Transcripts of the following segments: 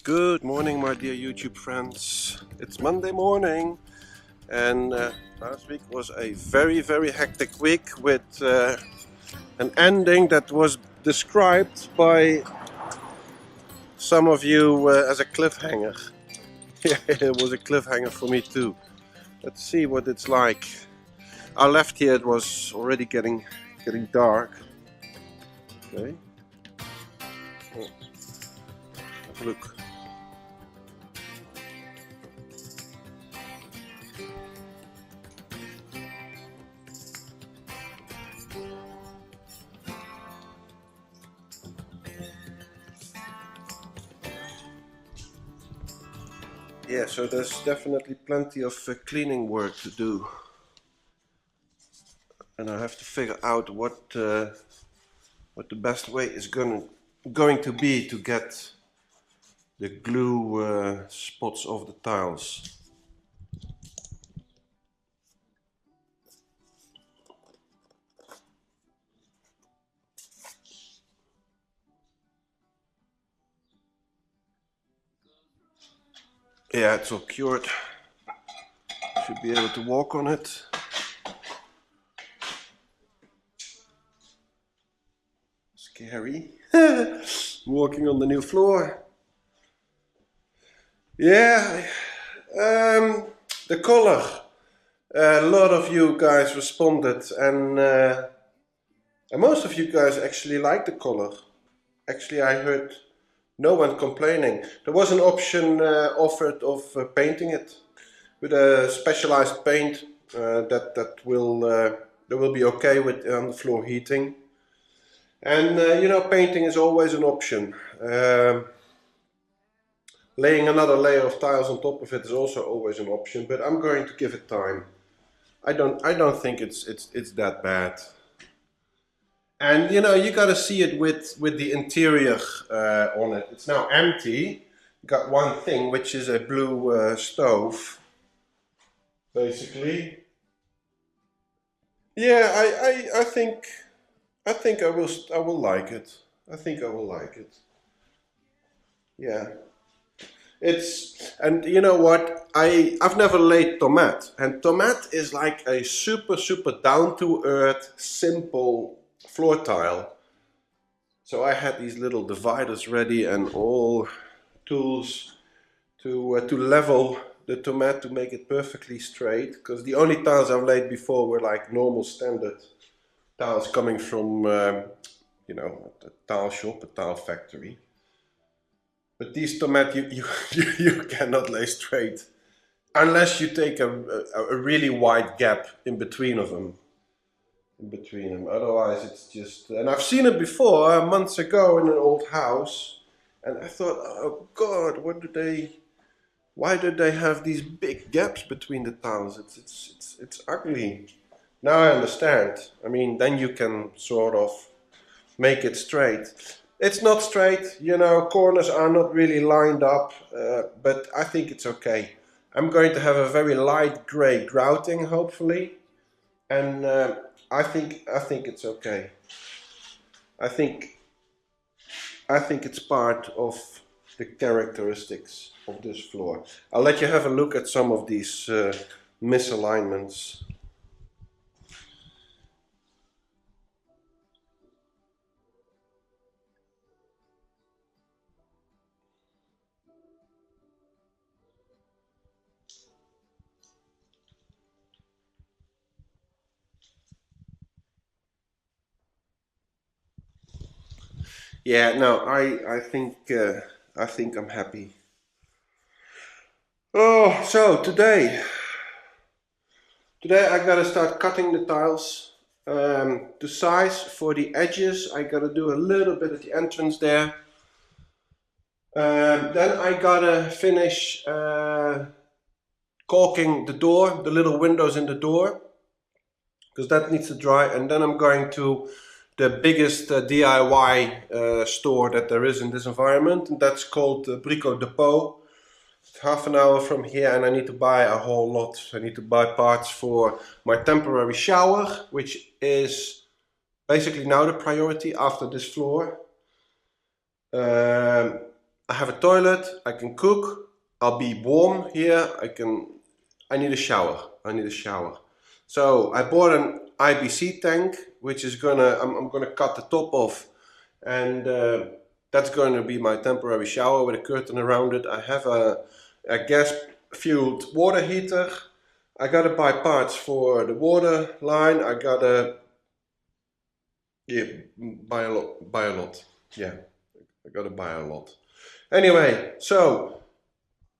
Good morning, my dear YouTube friends. It's Monday morning, and last week was a very hectic week with an ending that was described by some of you as a cliffhanger. Yeah, it was a cliffhanger for me too. Let's see what it's like. I left here, it was already getting dark. Okay. Oh, have a look. Yeah, so there's definitely plenty of cleaning work to do, and I have to figure out what the best way is going to be to get the glue spots off the tiles. Yeah, it's all cured. Should be able to walk on it. Scary. Walking on the new floor. Yeah, the color. A lot of you guys responded, and most of you guys actually like the color. Actually, I heard no one complaining. There was an option offered of painting it with a specialized paint that will be okay with underfloor heating. And you know, painting is always an option. Laying another layer of tiles on top of it is also always an option, but I'm going to give it time. I don't think it's that bad. And you know, you gotta see it with the interior on it. It's now empty. Got one thing, which is a blue stove, basically. Yeah, I think I will like it. I think I will like it. Yeah. And you know what? I've never laid tomate, and tomate is like a super down to earth, simple floor tile. So I had these little dividers ready and all tools to level the tomate to make it perfectly straight. Because the only tiles I've laid before were like normal standard tiles coming from you know, a tile shop, a tile factory. But these tomate you cannot lay straight unless you take a really wide gap in between of them. Otherwise, it's just. And I've seen it before months ago in an old house, and I thought, oh God, why did they have these big gaps between the tiles? It's ugly. Now I understand. I mean, then you can sort of make it straight. It's not straight, you know, corners are not really lined up, but I think it's okay. I'm going to have a very light grey grouting, hopefully, and I think it's okay. I think it's part of the characteristics of this floor. I'll let you have a look at some of these misalignments. Yeah, no, I think I'm happy. Oh, so today I gotta start cutting the tiles. The size for the edges, I gotta do a little bit at the entrance there. Then I gotta finish caulking the door, the little windows in the door, because that needs to dry. And then I'm going to the biggest DIY store that there is in this environment, and that's called Brico Depot. It's half an hour from here, and I need to buy a whole lot. I need to buy parts for my temporary shower, which is basically now the priority after this floor. I I have a toilet, I can cook, I'll be warm here, I need a shower. So I bought an IBC tank, which is I'm gonna cut the top off, and that's going to be my temporary shower with a curtain around it. I have a gas fueled water heater. I gotta buy parts for the water line. I gotta buy a lot. Yeah, I gotta buy a lot. Anyway, so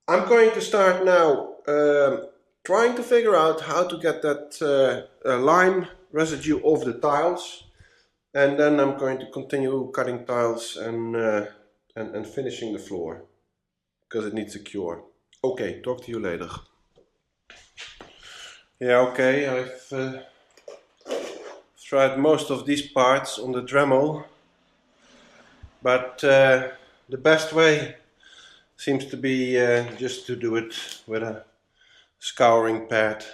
I'm going to start now trying to figure out how to get that lime residue off the tiles, and then I'm going to continue cutting tiles and finishing the floor because it needs a cure. Okay, talk to you later. Yeah, okay, I've tried most of these parts on the Dremel, but the best way seems to be just to do it with a scouring pad.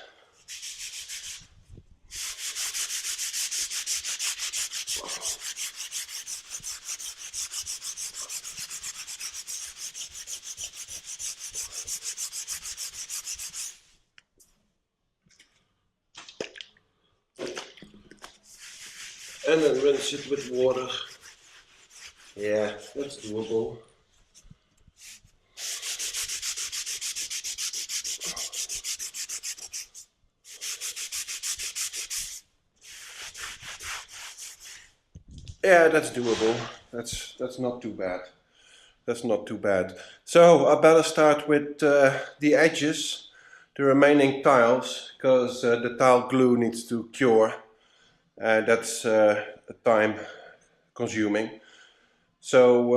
And then rinse it with water. Yeah, that's doable. Yeah, that's doable. That's not too bad. That's not too bad. So I better start with the edges, the remaining tiles, because the tile glue needs to cure. That's time consuming. So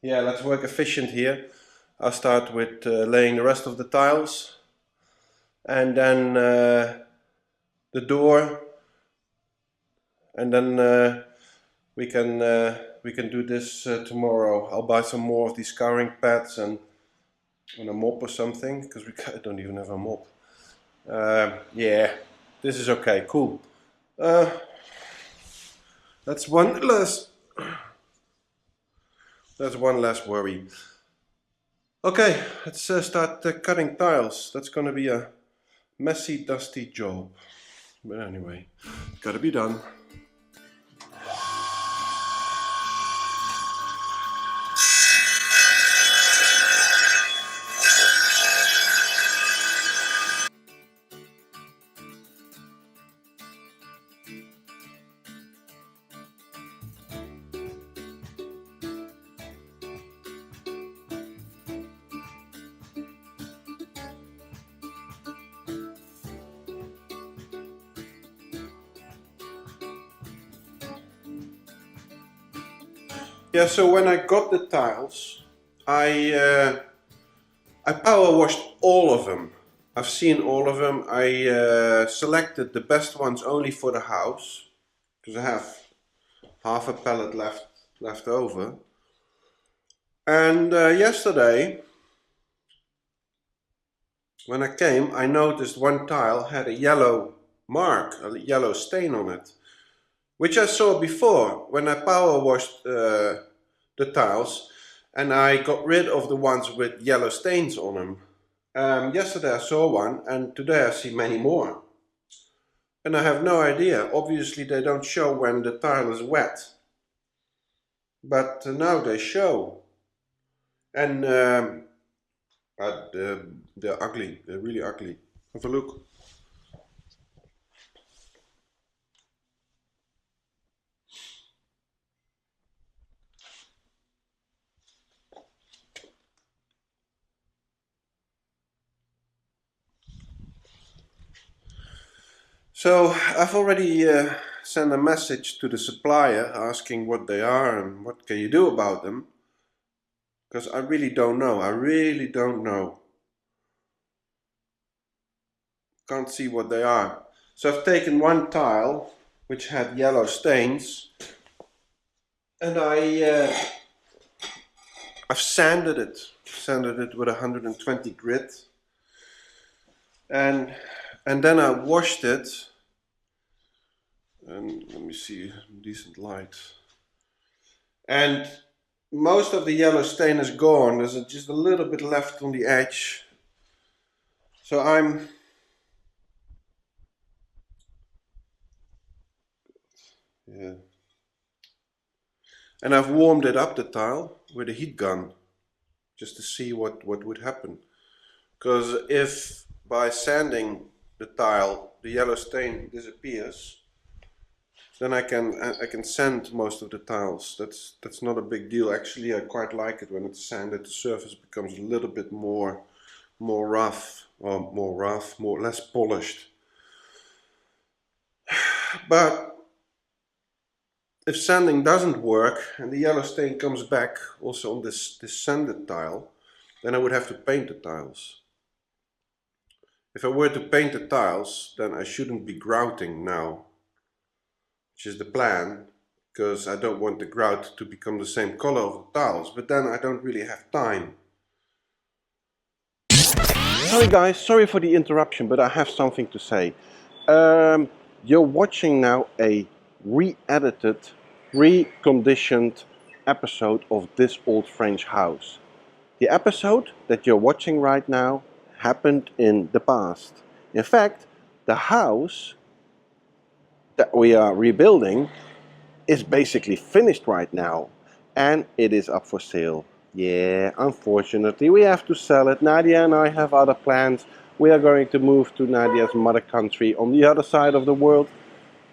yeah, let's work efficient here. I'll start with laying the rest of the tiles, and then the door, and then we can do this tomorrow. I'll buy some more of these scouring pads and a mop or something, because I don't even have a mop. Yeah, this is okay, cool. That's one less worry. Okay, let's start cutting tiles. That's gonna be a messy, dusty job. But anyway, gotta be done. Yeah, so when I got the tiles, I power washed all of them. I've seen all of them. I selected the best ones only for the house, because I have half a pallet left over. And yesterday, when I came, I noticed one tile had a yellow mark, a yellow stain on it, which I saw before when I power washed the tiles, and I got rid of the ones with yellow stains on them. Yesterday I saw one, and today I see many more. And I have no idea. Obviously they don't show when the tile is wet. But now they show. And they're ugly. They're really ugly. Have a look. So I've already sent a message to the supplier asking what they are and what can you do about them. Because I really don't know. I really don't know. Can't see what they are. So I've taken one tile which had yellow stains, and I've sanded it with 120 grit, and then I washed it. And let me see, decent light. And most of the yellow stain is gone. There's just a little bit left on the edge. So yeah. And I've warmed it up, the tile, with a heat gun, just to see what would happen. Because if by sanding the tile the yellow stain disappears, then I can sand most of the tiles. That's not a big deal. Actually, I quite like it when it's sanded. The surface becomes a little bit more rough, or more less polished. But if sanding doesn't work and the yellow stain comes back also on this sanded tile, then I would have to paint the tiles. If I were to paint the tiles, then I shouldn't be grouting now, which is the plan, because I don't want the grout to become the same color of the tiles, but then I don't really have time. Sorry guys, sorry for the interruption, but I have something to say. You're watching now a re-edited, reconditioned episode of This Old French House. The episode that you're watching right now happened in the past. In fact, the house that we are rebuilding is basically finished right now, and it is up for sale. Yeah, unfortunately we have to sell it. Nadia and I have other plans. We are going to move to Nadia's mother country on the other side of the world.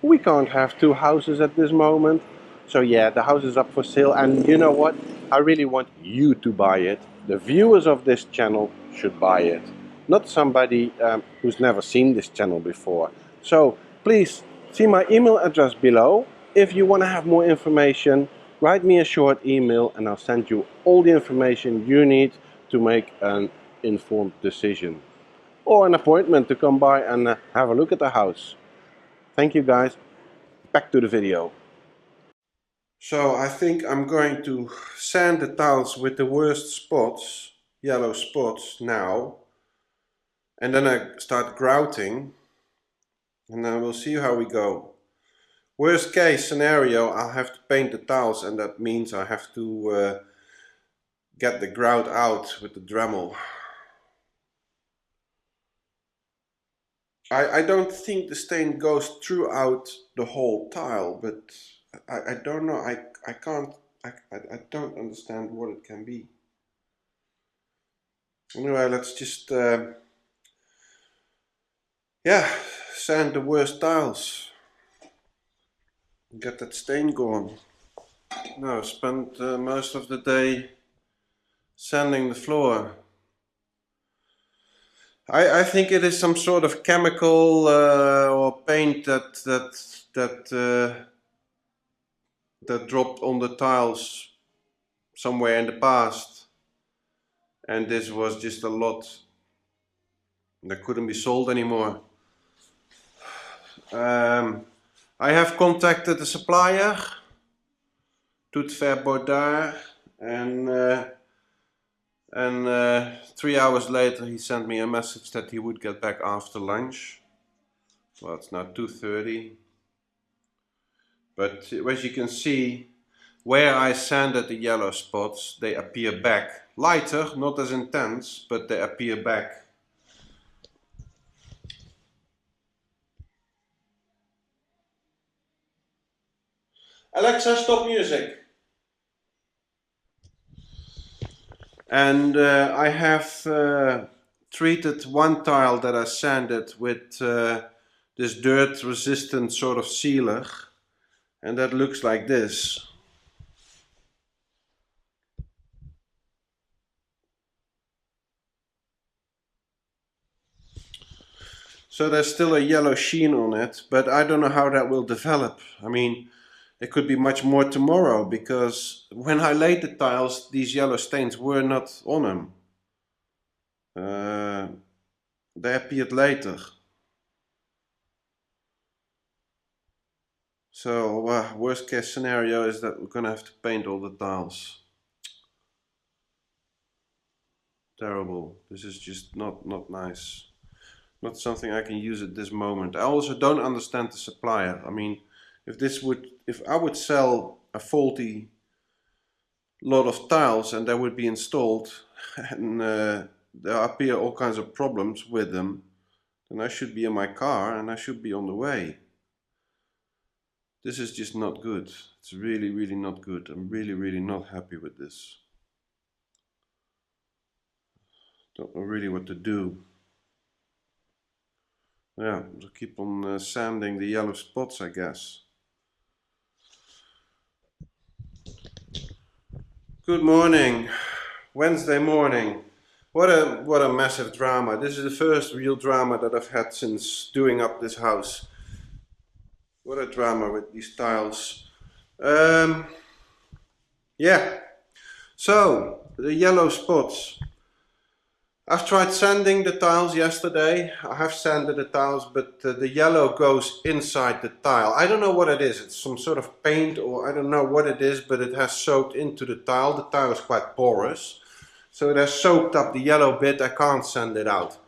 We can't have two houses at this moment. So yeah, the house is up for sale, and you know what? I really want you to buy it. The viewers of this channel should buy it. Not somebody who's never seen this channel before. So please see my email address below. If you want to have more information, write me a short email and I'll send you all the information you need to make an informed decision. Or an appointment to come by and have a look at the house. Thank you guys. Back to the video. So I think I'm going to sand the tiles with the worst spots, yellow spots now. And then I start grouting. And then we'll see how we go. Worst case scenario, I'll have to paint the tiles, and that means I have to get the grout out with the Dremel. I don't think the stain goes throughout the whole tile, but I don't know, I don't understand what it can be. Anyway, let's just yeah, sand the worst tiles. Get that stain gone. Now, spent most of the day sanding the floor. I think it is some sort of chemical or paint that dropped on the tiles somewhere in the past, and this was just a lot that couldn't be sold anymore. I have contacted the supplier, Tout Ver Baudard, and 3 hours later he sent me a message that he would get back after lunch. Well, it's now 2:30. But as you can see, where I sanded the yellow spots, they appear back. Lighter, not as intense, but they appear back. Alexa, stop music. And I have treated one tile that I sanded with this dirt resistant sort of sealer, and that looks like this. So there's still a yellow sheen on it, but I don't know how that will develop. I mean, it could be much more tomorrow, because when I laid the tiles, these yellow stains were not on them. They appeared later. So worst case scenario is that we're gonna have to paint all the tiles. Terrible. This is just not nice. Not something I can use at this moment. I also don't understand the supplier. I mean, if I would sell a faulty lot of tiles and they would be installed and there appear all kinds of problems with them, then I should be in my car and I should be on the way. This is just not good. It's really, really not good. I'm really, really not happy with this. Don't know really what to do. Yeah, I'll keep on sanding the yellow spots, I guess. Good morning. Wednesday morning. What a massive drama. This is the first real drama that I've had since doing up this house. What a drama with these tiles. Yeah. So, the yellow spots. I've tried sanding the tiles yesterday. I have sanded the tiles, but the yellow goes inside the tile. I don't know what it is. It's some sort of paint, or I don't know what it is, but it has soaked into the tile. The tile is quite porous, so it has soaked up the yellow bit. I can't sand it out.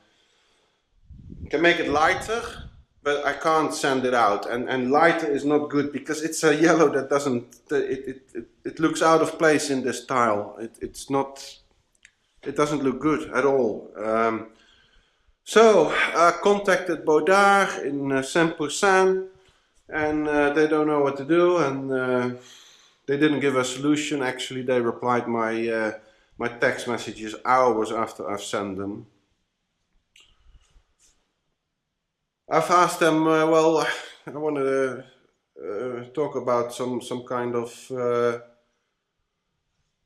I can make it lighter, but I can't sand it out. And lighter is not good because it's a yellow that doesn't. It looks out of place in this tile. It's not. It doesn't look good at all. So I contacted Baudard in Saint-Pourçain, and they don't know what to do, and they didn't give a solution. Actually, they replied my text messages hours after I've sent them. I've asked them, well, I want to talk about some kind of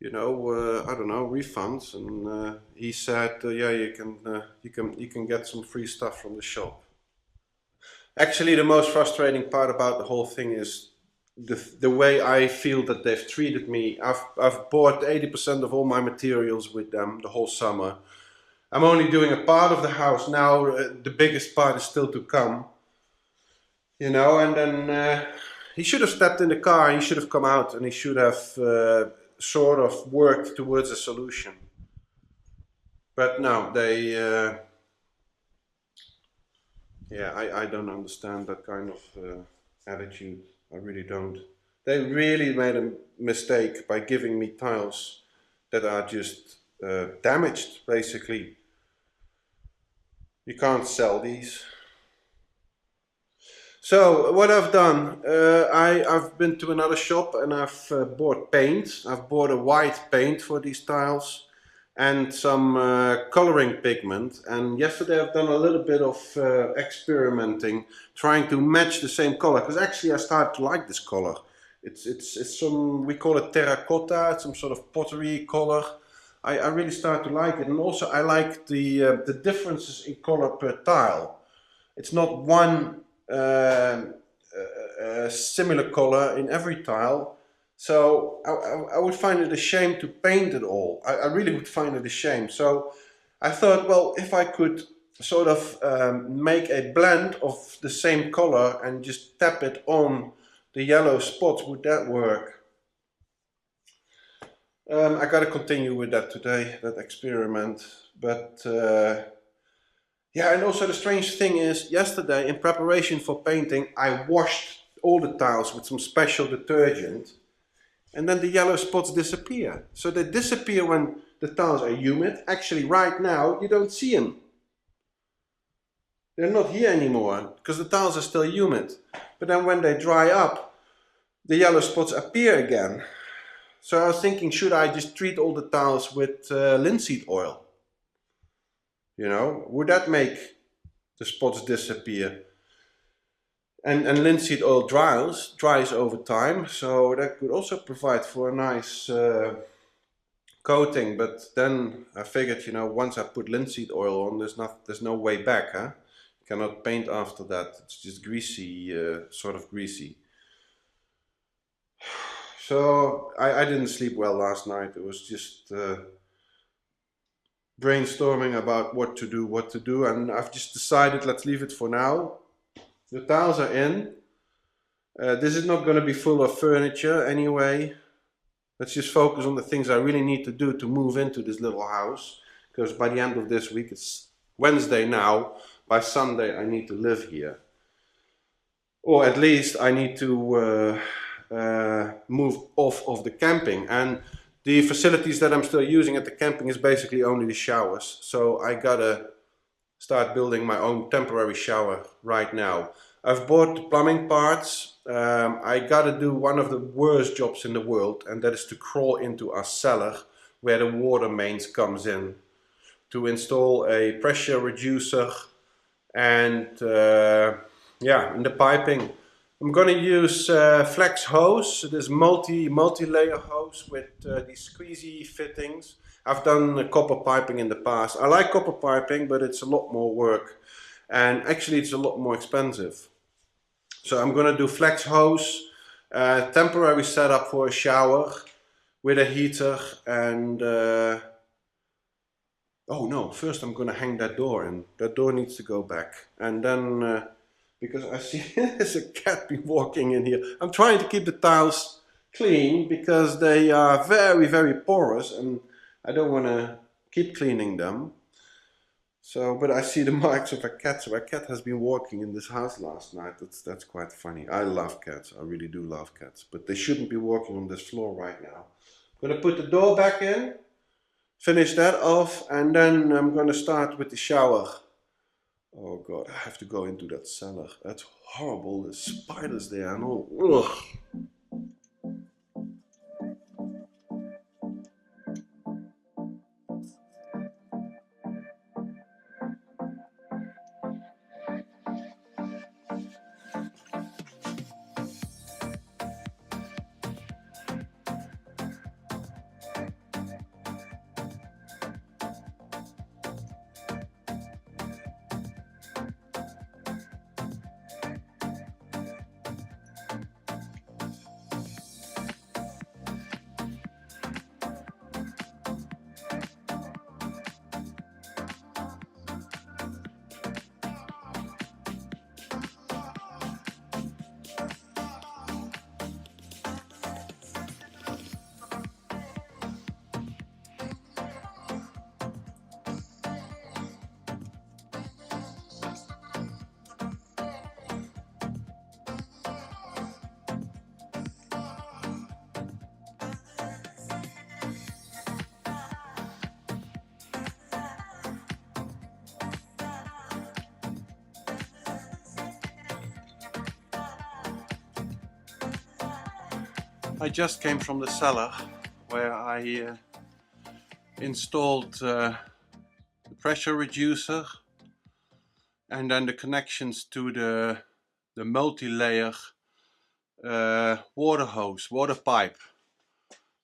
I don't know, refunds, and he said, yeah, you can get some free stuff from the shop. Actually, the most frustrating part about the whole thing is the way I feel that they've treated me. I've bought 80% of all my materials with them the whole summer. I'm only doing a part of the house now. The biggest part is still to come. And then he should have stepped in the car. He should have come out, and he should have sort of worked towards a solution. But no, they I don't understand that kind of attitude. I really don't. They really made a mistake by giving me tiles that are just damaged, basically. You can't sell these. So what I've done, I've been to another shop and I've bought paint. I've bought a white paint for these tiles and some coloring pigment. And yesterday I've done a little bit of experimenting, trying to match the same color. Because actually I started to like this color. It's some, we call it terracotta, it's some sort of pottery color. I really started to like it. And also I like the differences in color per tile. It's not one similar color in every tile, so I would find it a shame to paint it all. I really would find it a shame. So I thought, well, if I could sort of make a blend of the same color and just tap it on the yellow spots, would that work? I gotta continue with that today, that experiment, but yeah, and also the strange thing is, yesterday in preparation for painting, I washed all the tiles with some special detergent, and then the yellow spots disappear. So they disappear when the tiles are humid. Actually, right now, you don't see them. They're not here anymore, because the tiles are still humid. But then when they dry up, the yellow spots appear again. So I was thinking, should I just treat all the tiles with linseed oil? Would that make the spots disappear? And linseed oil dries over time, so that could also provide for a nice coating. But then I figured, once I put linseed oil on, there's no way back, huh? You cannot paint after that. It's just greasy, sort of greasy. So I didn't sleep well last night. It was just brainstorming about what to do, and I've just decided, let's leave it for now. The tiles are in. This is not going to be full of furniture anyway. Let's just focus on the things I really need to do to move into this little house, because by the end of this week, it's Wednesday now, by Sunday I need to live here. Or at least I need to move off of the camping. And The facilities that I'm still using at the camping is basically only the showers. So I gotta start building my own temporary shower right now. I've bought the plumbing parts. I gotta do one of the worst jobs in the world, and that is to crawl into our cellar where the water mains comes in, to install a pressure reducer and yeah, in the piping. I'm gonna use flex hose, this multi-layer hose with these squeezy fittings. I've done copper piping in the past. I like copper piping, but it's a lot more work, and actually it's a lot more expensive. So I'm gonna do flex hose, temporary setup for a shower with a heater, and oh no, first I'm gonna hang that door in. That door needs to go back, and then because I see there's a cat be walking in here. I'm trying to keep the tiles clean because they are very porous, and I don't want to keep cleaning them. So, but I see the marks of a cat. So a cat has been walking in this house last night. That's quite funny. I love cats. I really do love cats, but they shouldn't be walking on this floor right now. I'm gonna put the door back in, finish that off, and then I'm gonna start with the shower. Oh god, I have to go into that cellar. That's horrible. There's spiders there and all. Ugh. I just came from the cellar where I installed the pressure reducer and then the connections to the multi-layer water hose, water pipe.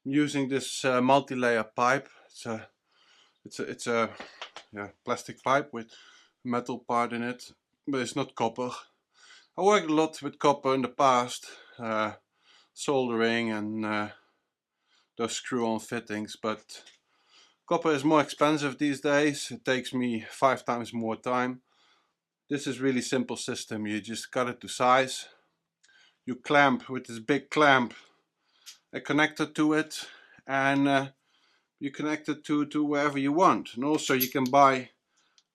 I'm using this multi-layer pipe. It's a yeah, plastic pipe with metal part in it, but it's not copper. I worked a lot with copper in the past, soldering and those screw-on fittings, but copper is more expensive these days. It takes me 5 times more time. This is really simple system. You just cut it to size. You clamp with this big clamp a connector to it, and you connect it to wherever you want. And also you can buy,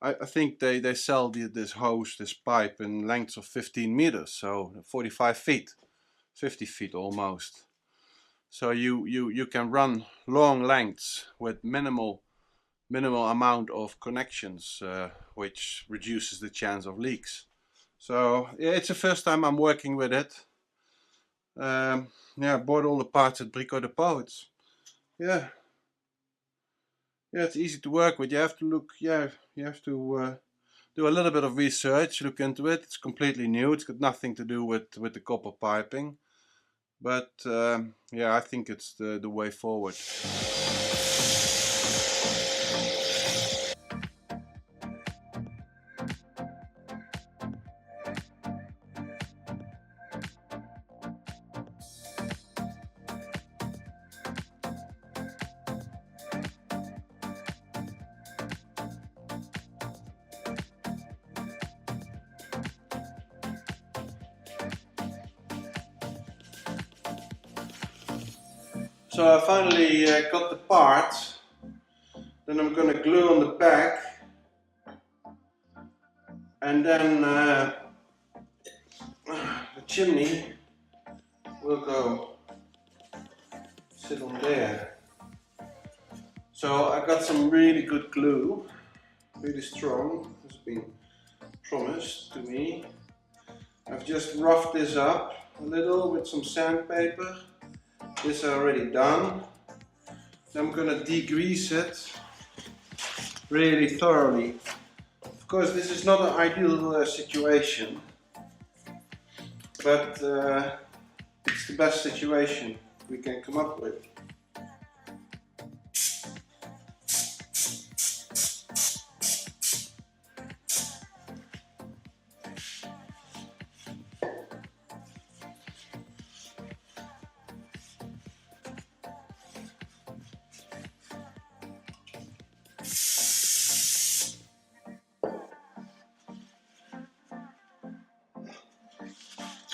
I think they sell this hose, this pipe in lengths of 15 meters, so 45 feet, 50 feet almost. So you can run long lengths with minimal amount of connections, which reduces the chance of leaks. So yeah, it's the first time I'm working with it. Yeah, I bought all the parts at Brico de Pauw. Yeah, it's easy to work with. You have to look, yeah, you have to do a little bit of research, look into it. It's completely new. It's got nothing to do with the copper piping, but yeah, I think it's the way forward. So I finally got the parts. Then I'm gonna glue on the back, and then the chimney will go sit on there. So I got some really good glue, really strong, has been promised to me. I've just roughed this up a little with some sandpaper. This is already done. I'm gonna degrease it really thoroughly. Of course, this is not an ideal situation, but it's the best situation we can come up with.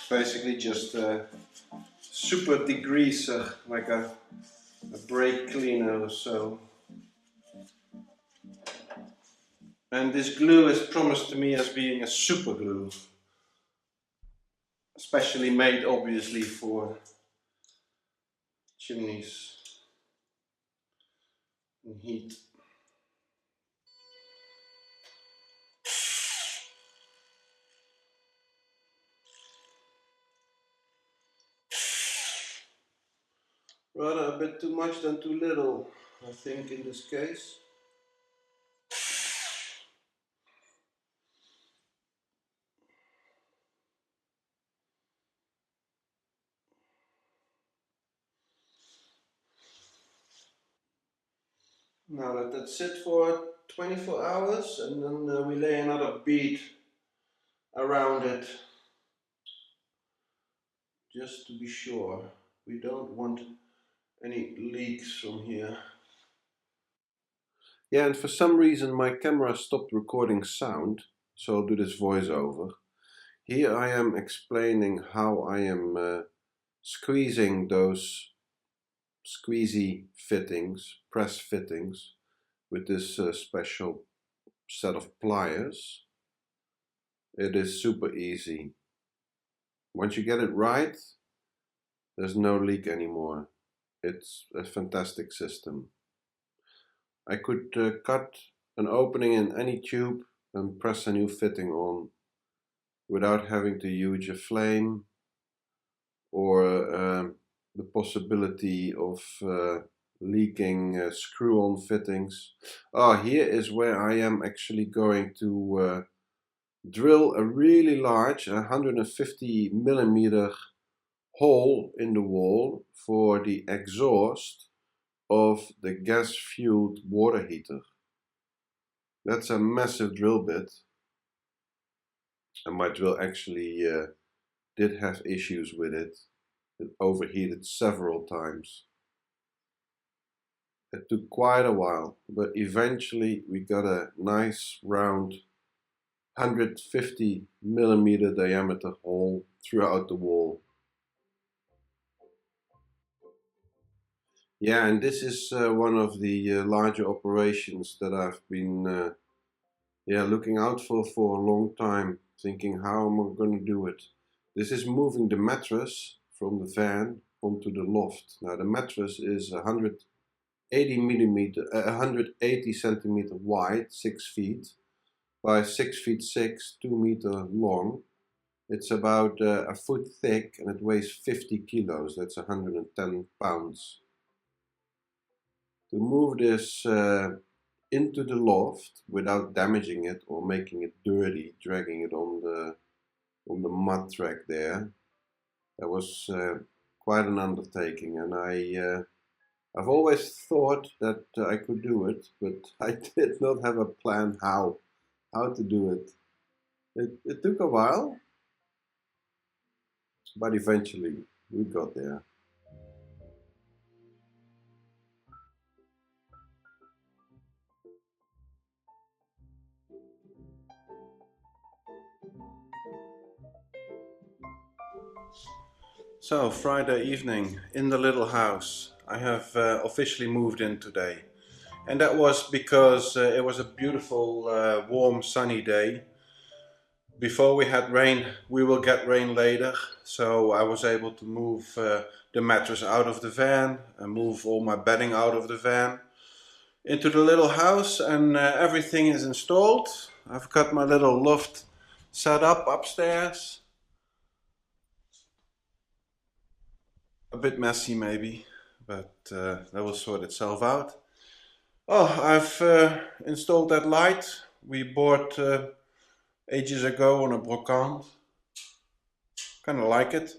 Basically just a super degreaser, like a brake cleaner or so. And this glue is promised to me as being a super glue, especially made obviously for chimneys and heat. Rather a bit too much than too little, I think, in this case. Now let that sit for 24 hours and then we lay another bead around it, just to be sure. We don't want any leaks from here. Yeah, and for some reason my camera stopped recording sound, so I'll do this voiceover. Here I am explaining how I am squeezing those squeezy fittings, press fittings, with this special set of pliers. It is super easy. Once you get it right, there's no leak anymore. It's a fantastic system. I could cut an opening in any tube and press a new fitting on without having to use a flame or the possibility of leaking screw-on fittings. Here is where I am actually going to drill a really large 150 millimeter hole in the wall for the exhaust of the gas-fueled water heater. That's a massive drill bit, and my drill actually did have issues with it. It overheated several times. It took quite a while, but eventually we got a nice round 150 millimeter diameter hole throughout the wall. Yeah, and this is one of the larger operations that I've been looking out for a long time, thinking how am I going to do it. This is moving the mattress from the van onto the loft. Now the mattress is 180 centimeter wide, 6 feet, by 6 feet 6, 2 meter long. It's about a foot thick and it weighs 50 kilos, that's 110 pounds. To move this into the loft without damaging it or making it dirty, dragging it on the mud track there, that was quite an undertaking, and I've always thought that I could do it, but I did not have a plan how to do it. It took a while, but eventually we got there. So, Friday evening in the little house. I have officially moved in today. And that was because it was a beautiful, warm, sunny day. Before we had rain, we will get rain later. So I was able to move the mattress out of the van and move all my bedding out of the van. into the little house, and everything is installed. I've got my little loft set up upstairs. A bit messy maybe, but that will sort itself out. Oh, I've installed that light we bought ages ago on a brocante. Kind of like it,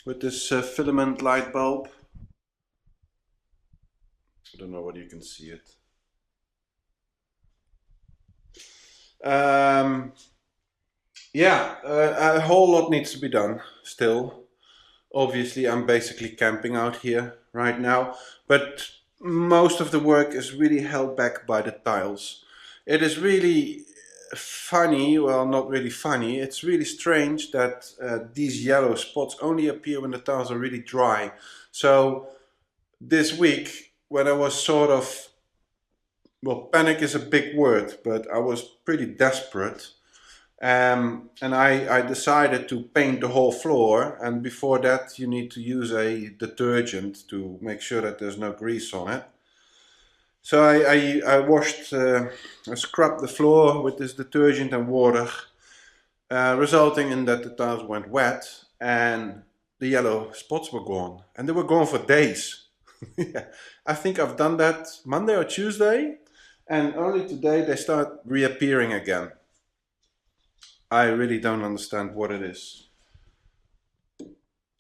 with this filament light bulb. I don't know whether you can see it. Yeah, a whole lot needs to be done still. Obviously, I'm basically camping out here right now, but most of the work is really held back by the tiles. It is really funny, well, not really funny, it's really strange that these yellow spots only appear when the tiles are really dry. So this week, when I was sort of, well, panic is a big word, but I was pretty desperate. And I decided to paint the whole floor, and before that you need to use a detergent to make sure that there's no grease on it. So I washed, I scrubbed the floor with this detergent and water, resulting in that the tiles went wet and the yellow spots were gone. And they were gone for days. Yeah. I think I've done that Monday or Tuesday, and only today they start reappearing again. I really don't understand what it is.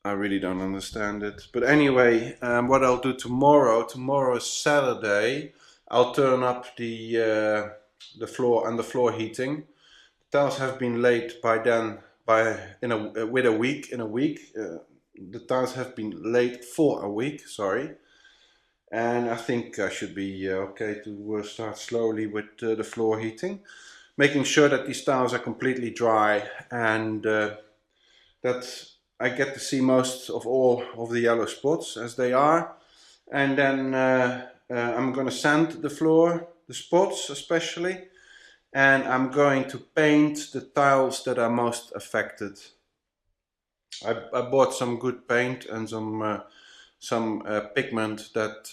I really don't understand it. But anyway, what I'll do tomorrow is Saturday, I'll turn up the floor and the floor heating. Tiles have been laid by then with a week. The tiles have been laid for a week, sorry. And I think I should be okay to start slowly with the floor heating. Making sure that these tiles are completely dry, and that I get to see most of all of the yellow spots as they are. And then I'm going to sand the floor, the spots especially, and I'm going to paint the tiles that are most affected. I bought some good paint and some pigment that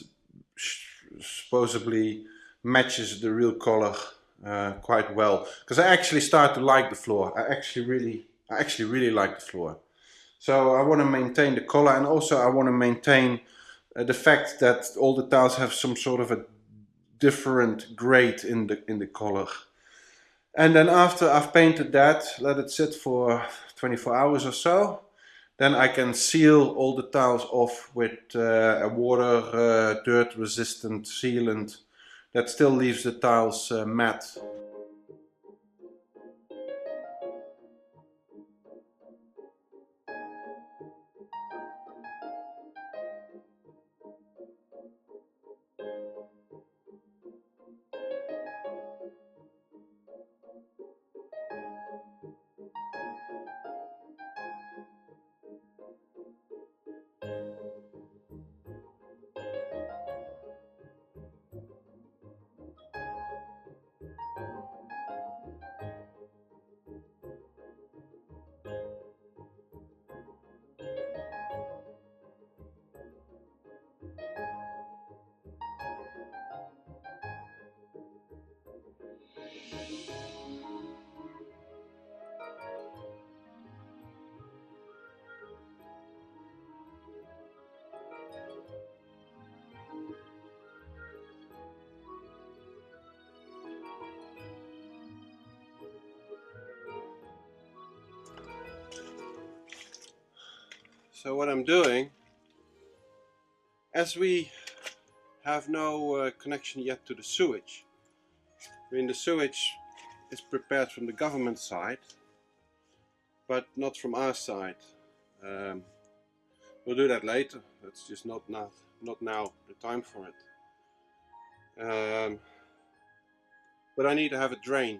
supposedly matches the real color quite well, because I actually start to like the floor. I actually really like the floor. So I want to maintain the color, and also I want to maintain the fact that all the tiles have some sort of a different grade in the color. And then after I've painted that, let it sit for 24 hours or so, then I can seal all the tiles off with a water dirt resistant sealant that still leaves the tiles matte. So what I'm doing, as we have no connection yet to the sewage, I mean the sewage is prepared from the government side, but not from our side. We'll do that later. That's just not now the time for it. But I need to have a drain.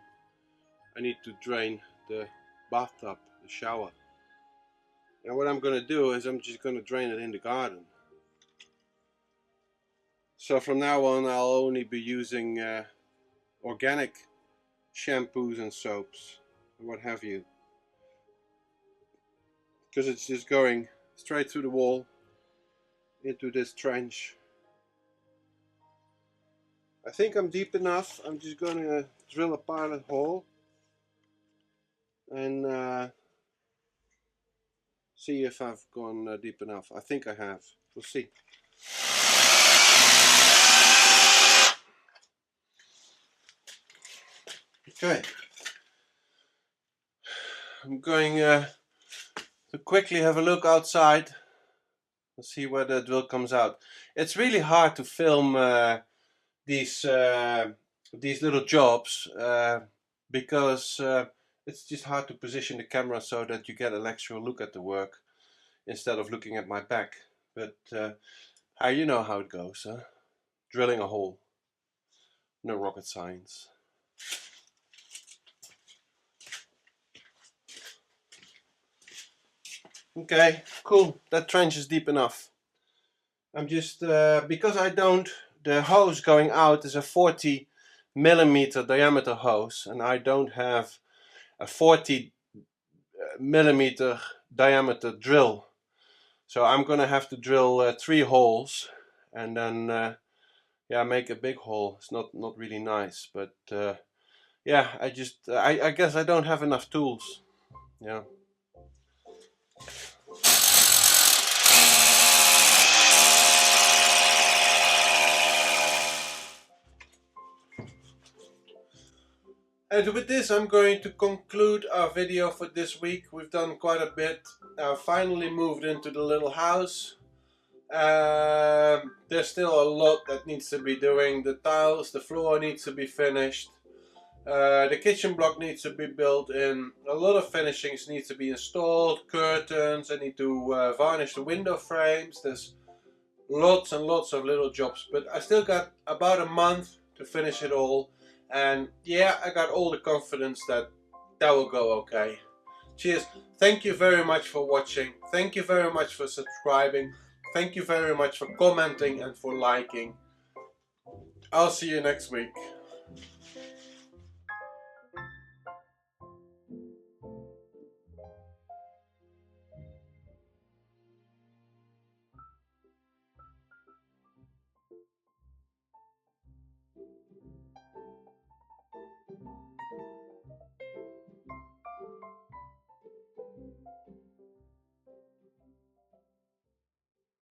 I need to drain the bathtub, the shower. And what I'm going to do is I'm just going to drain it in the garden. So from now on I'll only be using organic shampoos and soaps and what have you, because it's just going straight through the wall into this trench. I think I'm deep enough. I'm just gonna drill a pilot hole and see if I've gone deep enough. I think I have. We'll see. Okay. I'm going to quickly have a look outside and see where the drill comes out. It's really hard to film these little jobs because it's just hard to position the camera so that you get an actual look at the work instead of looking at my back. But you know how it goes, huh? Drilling a hole. No rocket science. Okay, cool. That trench is deep enough. I'm just, because the hose going out is a 40mm diameter hose, and I don't have a 40mm diameter drill. So I'm gonna have to drill 3 holes and then make a big hole. It's not really nice, but yeah, I guess I don't have enough tools. Yeah. And with this, I'm going to conclude our video for this week. We've done quite a bit. Finally moved into the little house. There's still a lot that needs to be doing. The tiles, the floor needs to be finished. The kitchen block needs to be built in. A lot of finishings need to be installed. Curtains, I need to varnish the window frames. There's lots and lots of little jobs, but I still got about a month to finish it all. And yeah, I got all the confidence that will go okay. Cheers. Thank you very much for watching. Thank you very much for subscribing. Thank you very much for commenting and for liking. I'll see you next week.